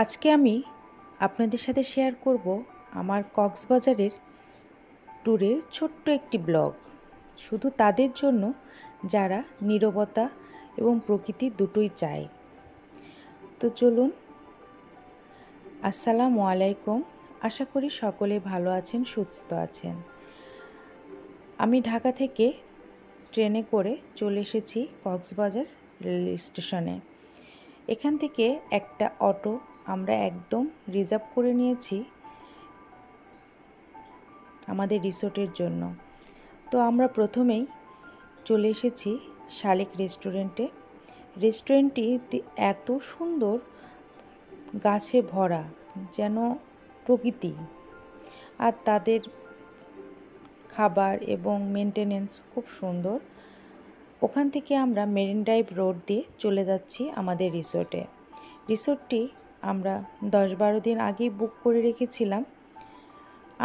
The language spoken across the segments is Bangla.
আজকে আমি আপনাদের সাথে শেয়ার করব আমার কক্সবাজারের ট্যুরের ছোট্ট একটি ব্লগ, শুধু তাদের জন্য যারা নীরবতা এবং প্রকৃতি দুটোই চায়। তো চলুন। আসসালামু আলাইকুম। আশা করি সকলে ভালো আছেন, সুস্থ আছেন। আমি ঢাকা থেকে ট্রেনে করে চলে এসেছি কক্সবাজার রেল স্টেশনে। এখান থেকে একটা অটো আমরা একদম রিজার্ভ করে নিয়েছি আমাদের রিসোর্টের জন্য। তো আমরা প্রথমেই চলে এসেছি শালিক রেস্টুরেন্টে। রেস্টুরেন্টটি এত সুন্দর, গাছে ভরা, যেন প্রকৃতি। আর তাদের খাবার এবং মেনটেনেন্স খুব সুন্দর। ওখান থেকে আমরা মেরিন ড্রাইভ রোড দিয়ে চলে যাচ্ছি আমাদের রিসোর্টে। রিসোর্টটি আমরা 10-12 দিন আগেই বুক করে রেখেছিলাম।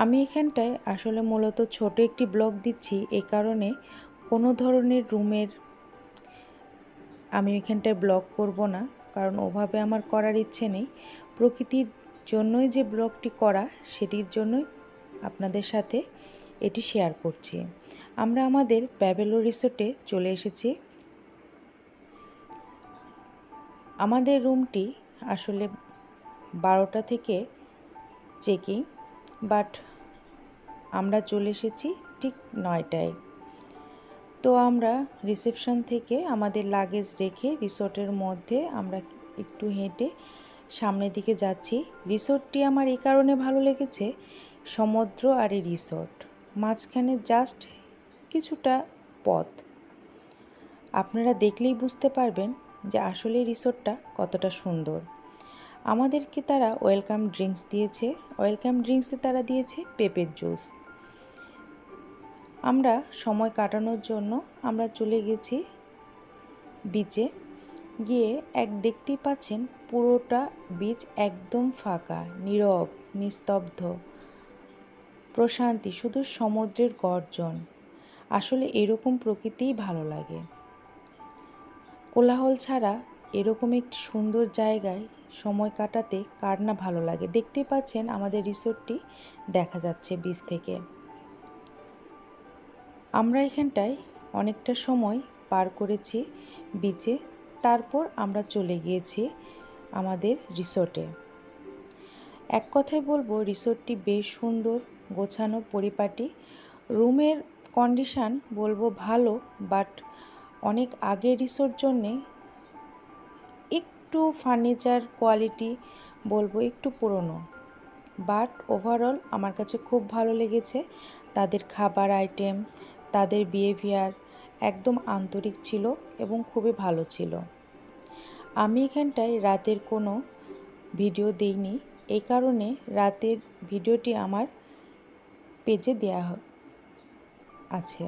আমি এখানটায় আসলে মূলত ছোট একটি ব্লগ দিচ্ছি, এই কারণে কোনো ধরনের রুমের আমি এখানটায় ব্লগ করব না, কারণ ওভাবে আমার করার ইচ্ছে নেই। প্রকৃতির জন্যই যে ব্লগটি করা, সেটির জন্যই আপনাদের সাথে এটি শেয়ার করছি। আমরা আমাদের প্যাভেলো রিসোর্টে চলে এসেছি। আমাদের রুমটি আসলে 12টা থেকে চেকিং, বাট আমরা চলে এসেছি ঠিক 9টায়। তো আমরা রিসেপশন থেকে আমাদের লাগেজ রেখে রিসোর্টের মধ্যে আমরা একটু হেঁটে সামনের দিকে যাচ্ছি। রিসোর্টটি আমার এই কারণে ভালো লেগেছে, সমুদ্র আর এই রিসোর্ট মাঝখানে জাস্ট কিছুটা পথ। আপনারা দেখলেই বুঝতে পারবেন যে আসলে রিসোর্টটা কতটা সুন্দর। আমাদেরকে তারা ওয়েলকাম ড্রিঙ্কস দিয়েছে। ওয়েলকাম ড্রিঙ্কসে তারা দিয়েছে পেঁপের জুস। আমরা সময় কাটানোর জন্য আমরা চলে গেছি বিচে। গিয়ে দেখতেই পাচ্ছেন পুরোটা বিচ একদম ফাঁকা, নীরব, নিস্তব্ধ, প্রশান্তি, শুধু সমুদ্রের গর্জন। আসলে এরকম প্রকৃতিই ভালো লাগে। কোলাহল ছাড়া এরকম একটি সুন্দর জায়গায় সময় কাটাতে কার না ভালো লাগে। দেখতেই পাচ্ছেন আমাদের রিসোর্টটি দেখা যাচ্ছে বিচ থেকে। আমরা এখানটায় অনেকটা সময় পার করেছি বিচে। তারপর আমরা চলে গিয়েছি আমাদের রিসোর্টে। এক কথায় বলবো, রিসোর্টটি বেশ সুন্দর, গোছানো, পরিপাটি। রুমের কন্ডিশান বলবো ভালো, বাট অনেক আগের রিসোর্ট জন্যে একটু ফার্নিচার কোয়ালিটি বলবো একটু পুরনো, বাট ওভারঅল আমার কাছে খুব ভালো লেগেছে। তাদের খাবার আইটেম, তাদের বিহেভিয়ার একদম আন্তরিক ছিল এবং খুবই ভালো ছিল। আমি এখানটায় রাতের কোনো ভিডিও দেইনি, এই কারণে রাতের ভিডিওটি আমার পেজে দেয়া আছে।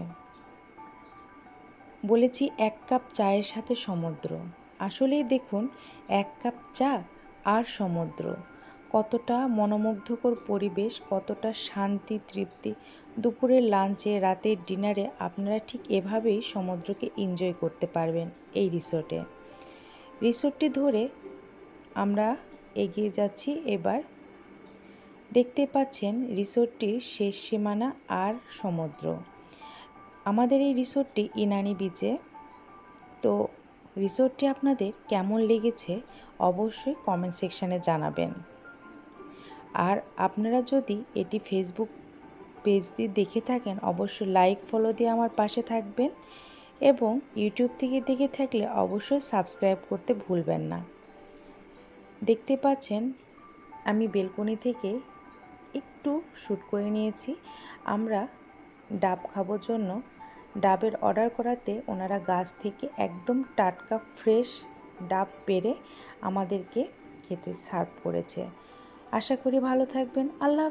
বলেছি 1 কাপ চায়ের সাথে সমুদ্র। আসলেই দেখুন, 1 কাপ চা আর সমুদ্র, কতটা মনোমুগ্ধকর পরিবেশ, কতটা শান্তি, তৃপ্তি। দুপুরের লাঞ্চে, রাতের ডিনারে আপনারা ঠিক এভাবেই সমুদ্রকে এনজয় করতে পারবেন এই রিসোর্টে। রিসোর্টটি ধরে আমরা এগিয়ে যাচ্ছি। এবার দেখতে পাচ্ছেন রিসোর্টটির শেষ সীমানা আর সমুদ্র। আমাদের এই রিসোর্টটি ইনানি বিচে। তো রিসোর্টটি আপনাদের কেমন লেগেছে অবশ্যই কমেন্ট সেকশানে জানাবেন। আর আপনারা যদি এটি ফেসবুক পেজ দিয়ে দেখে থাকেন, অবশ্যই লাইক, ফলো দিয়ে আমার পাশে থাকবেন, এবং ইউটিউব থেকে দেখে থাকলে অবশ্যই সাবস্ক্রাইব করতে ভুলবেন না। দেখতে পাচ্ছেন আমি বেলকনি থেকে একটু শ্যুট করে নিয়েছি। আমরা ডাব খাবার জন্য ডাবের অর্ডার করাতে ওনারা গাছ থেকে একদম টাটকা ফ্রেশ ডাব পেড়ে আমাদেরকে খেতে সার্ভ করেছে। আশা করি ভালো থাকবেন। আল্লাহ।